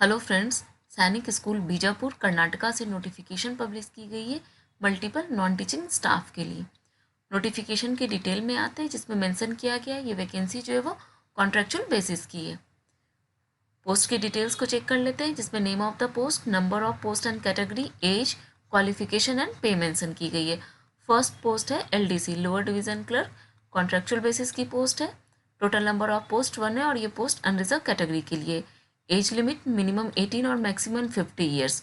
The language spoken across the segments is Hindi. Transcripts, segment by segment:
हेलो फ्रेंड्स, सैनिक स्कूल बीजापुर कर्नाटका से नोटिफिकेशन पब्लिश की गई है मल्टीपल नॉन टीचिंग स्टाफ के लिए। नोटिफिकेशन के डिटेल में आते हैं जिसमें मेंशन किया गया है ये वैकेंसी जो है वो कॉन्ट्रेक्चुअल बेसिस की है। पोस्ट की डिटेल्स को चेक कर लेते हैं जिसमें name of the post, number of post and category, age, qualification and pay mention की गई है। फर्स्ट पोस्ट है LDC lower division clerk, contractual basis की पोस्ट है। टोटल नंबर ऑफ पोस्ट 1 है और ये पोस्ट अनरिजर्व कैटेगरी के लिए। एज लिमिट मिनिमम 18 और मैक्सिमम 50 ईयर्स,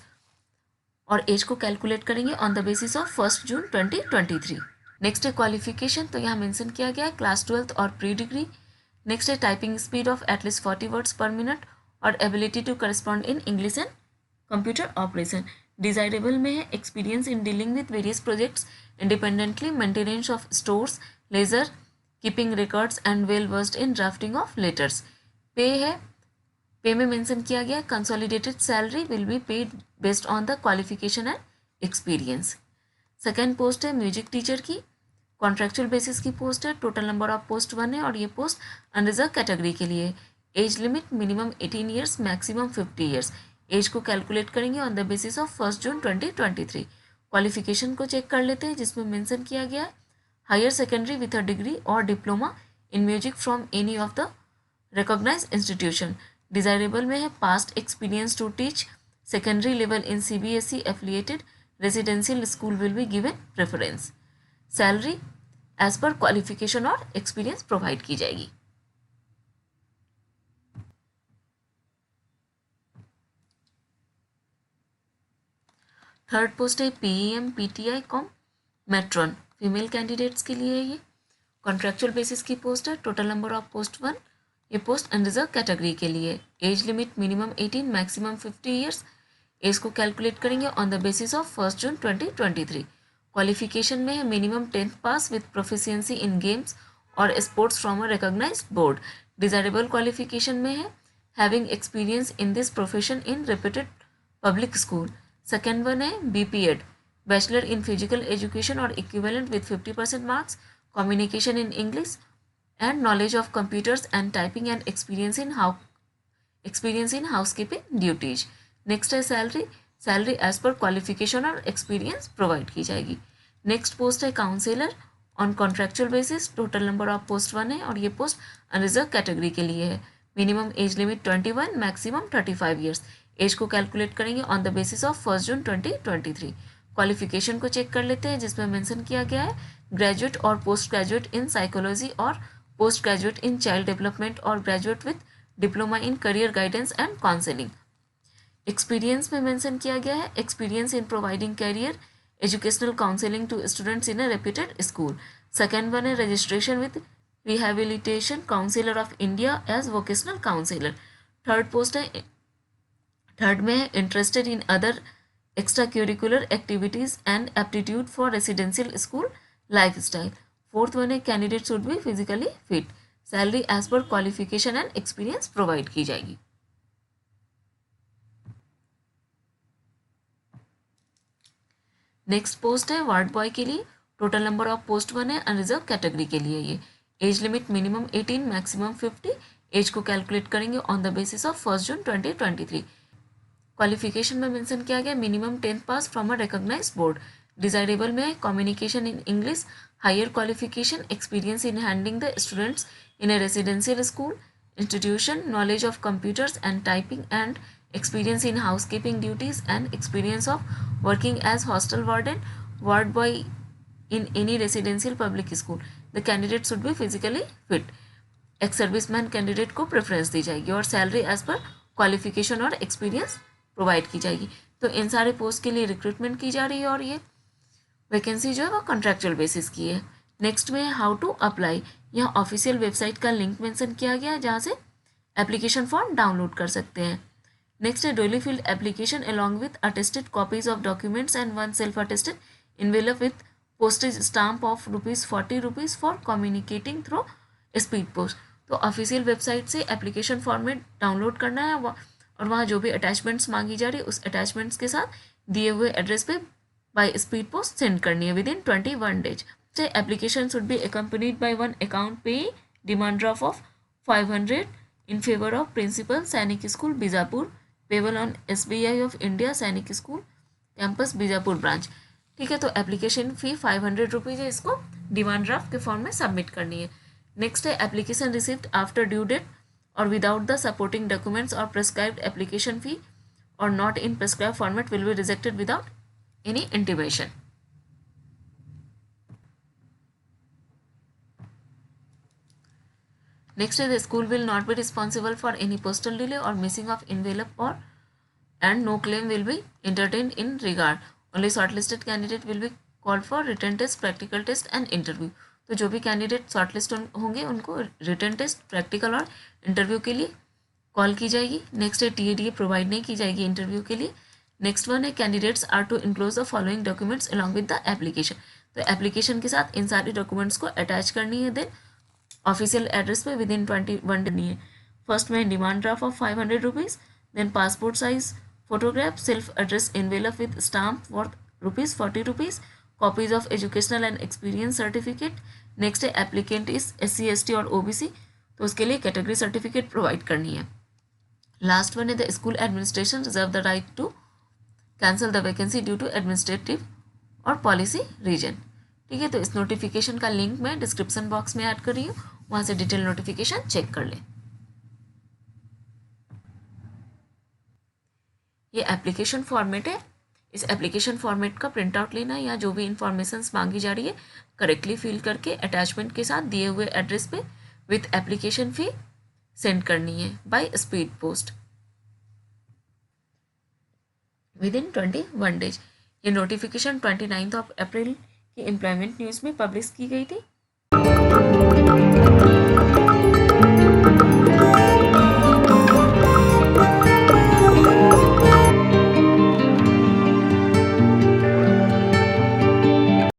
और एज को कैलकुलेट करेंगे on the basis of 1 June 2023। Next है क्वालिफिकेशन, तो यहाँ मेंशन किया गया है क्लास 12th और प्री डिग्री। नेक्स्ट है typing speed of at least 40 words per minute और ability to correspond in English and computer operation. Desirable में है experience in dealing with various projects independently, maintenance of stores, ledger keeping records and well versed in drafting of letters. Pay है, पे में मेंशन किया गया consolidated salary will be paid based on the qualification and experience. Second post है म्यूजिक टीचर की, कॉन्ट्रेक्चुअल बेसिस की पोस्ट है। टोटल नंबर ऑफ पोस्ट 1 है और ये पोस्ट अनरिजर्व कैटेगरी के लिए। Age limit minimum 18 years, maximum 50 years. Age को कैलकुलेट करेंगे on the basis of 1 June 2023। Qualification को चेक कर लेते हैं जिसमें मेंशन किया गया है higher secondary with a degree और diploma in music from any of the recognized institution. Desirable में है past experience to teach secondary level in CBSE affiliated residential school will be given preference. Salary as per qualification और एक्सपीरियंस प्रोवाइड की जाएगी। थर्ड पोस्ट है PEM PTI cum matron, female candidates के लिए है ये। कॉन्ट्रेक्चुअल बेसिस की पोस्ट है। टोटल नंबर ऑफ पोस्ट 1, ये पोस्ट अनरिजर्व कैटेगरी के लिए। Age limit minimum 18, maximum 50 years. Age को कैलकुलेट करेंगे on the basis of 1 June 2023। Qualification में है minimum 10th pass with proficiency in games और sports from a recognised board. Desirable qualification में है having experience in this profession in reputed public school. Second one है BPEd, bachelor in physical education और equivalent with 50% marks, communication in English and knowledge of computers and typing and experience in housekeeping duties. Next है salary, salary as per qualification और एक्सपीरियंस प्रोवाइड की जाएगी। नेक्स्ट पोस्ट है counsellor on contractual basis. Total number of post 1 है और ये पोस्ट अनरिजर्व कैटेगरी के लिए है। Minimum age limit 21, maximum 35 years. Age को कैलकुलेट करेंगे on the basis of 1 June 2023। Qualification को चेक कर लेते हैं जिसमें मेंशन किया गया है ग्रेजुएट और पोस्ट ग्रेजुएट इन साइकोलॉजी और post graduate in child development और graduate with diploma in career guidance and counselling. Experience में मेंशन किया गया है experience in providing career educational counselling to students in a reputed school. Second one है registration with rehabilitation council of India as vocational counsellor. Third post है, थर्ड में है interested in other extra curricular activities and aptitude for residential school life style. Fourth one है candidate should be physically fit. Salary as per qualification and experience provide की जाएगी। नेक्स्ट पोस्ट है वार्ड बॉय के लिए। टोटल नंबर ऑफ पोस्ट 1 है अनरिजर्व कैटेगरी के लिए ये। Age limit minimum 18, maximum 50। Age को कैलकुलेट करेंगे on the basis of 1 June 2023। Qualification में मेंशन किया गया minimum 10th pass from a recognised board. Desirable में है communication in English, higher qualification, experience in handling the students in a residential school institution, knowledge of computers and typing and experience in housekeeping duties and experience of working as hostel warden, ward boy in any residential public school. The candidate should be physically fit. Ex serviceman candidate को प्रेफरेंस दी जाएगी और सैलरी एज पर क्वालिफिकेशन और एक्सपीरियंस प्रोवाइड की जाएगी। तो इन सारे पोस्ट के लिए रिक्रूटमेंट की जा रही है और ये वैकेंसी जो है वो कॉन्ट्रेक्चुअल बेसिस की है। नेक्स्ट में हाउ टू अप्लाई, यहाँ ऑफिशियल वेबसाइट का लिंक मेंशन किया गया है जहाँ से एप्लीकेशन फॉर्म डाउनलोड कर सकते हैं। नेक्स्ट है डोली field application along with attested copies of documents and one self attested envelope with postage stamp of ₹40 for communicating through speed post. तो ऑफिशियल वेबसाइट से एप्लीकेशन फॉर्मेट डाउनलोड करना है और वहाँ जो भी अटैचमेंट्स मांगी जा रही है उस अटैचमेंट्स के साथ दिए हुए एड्रेस पे बाय स्पीड पोस्ट सेंड करनी है with in 21 days. The application should be accompanied by one account payee demand draft of 500 in favor of Principal Sainik School Bijapur payable on SBI of India Sainik school campus Bijapur branch. ठीक है, तो एप्लीकेशन फ़ी 500 रुपीज़ है, इसको डिमांड ड्राफ्ट के फॉर्म में सबमिट करनी है। नेक्स्ट है application received after due date और विदाउट द सपोर्टिंग डॉक्यूमेंट्स और प्रिस्क्राइब्ड एप्लीकेशन फ़ी और not in prescribed format will be rejected without any intimation. Next is the school will not be responsible for any postal delay or missing of envelope or and no claim will be entertained in regard. Only shortlisted candidate will be called for written test, practical test and interview. तो जो भी कैंडिडेट शॉर्टलिस्ट होंगे उनको रिटन टेस्ट, प्रैक्टिकल और इंटरव्यू के लिए कॉल की जाएगी। नेक्स्ट है TADA प्रोवाइड नहीं की जाएगी इंटरव्यू के लिए। नेक्स्ट वन है candidates are to enclose the following documents along with the application. तो एप्लीकेशन के साथ इन सारे डॉक्यूमेंट्स को अटैच करनी है। देन ऑफिशियल एड्रेस पे विद इन 21 डे नहीं है। फर्स्ट में demand draft of 500 rupees, then passport size photograph, self address envelope with stamp worth ₹40 rupees, copies of educational and experience certificate. Next है एप्लीकेंट इज SC ST और OBC, तो उसके लिए कैटेगरी सर्टिफिकेट प्रोवाइड करनी है। लास्ट वन है the school administration reserve the right to cancel the vacancy due to administrative और पॉलिसी रीजन। ठीक है, तो इस नोटिफिकेशन का लिंक मैं डिस्क्रिप्शन बॉक्स में ऐड कर रही हूँ, वहाँ से डिटेल नोटिफिकेशन चेक कर लें। ये एप्लीकेशन फॉर्मेट है, इस एप्लीकेशन फॉर्मेट का प्रिंट आउट लेना है या जो भी इंफॉर्मेशन मांगी जा रही है करेक्टली फिल करके अटैचमेंट के साथ दिए हुए एड्रेस पे विथ एप्लीकेशन फ़ी सेंड करनी है by speed post with in 21 days. ये नोटिफिकेशन 29 अप्रैल की एम्प्लॉयमेंट न्यूज़ में पब्लिश की गई थी।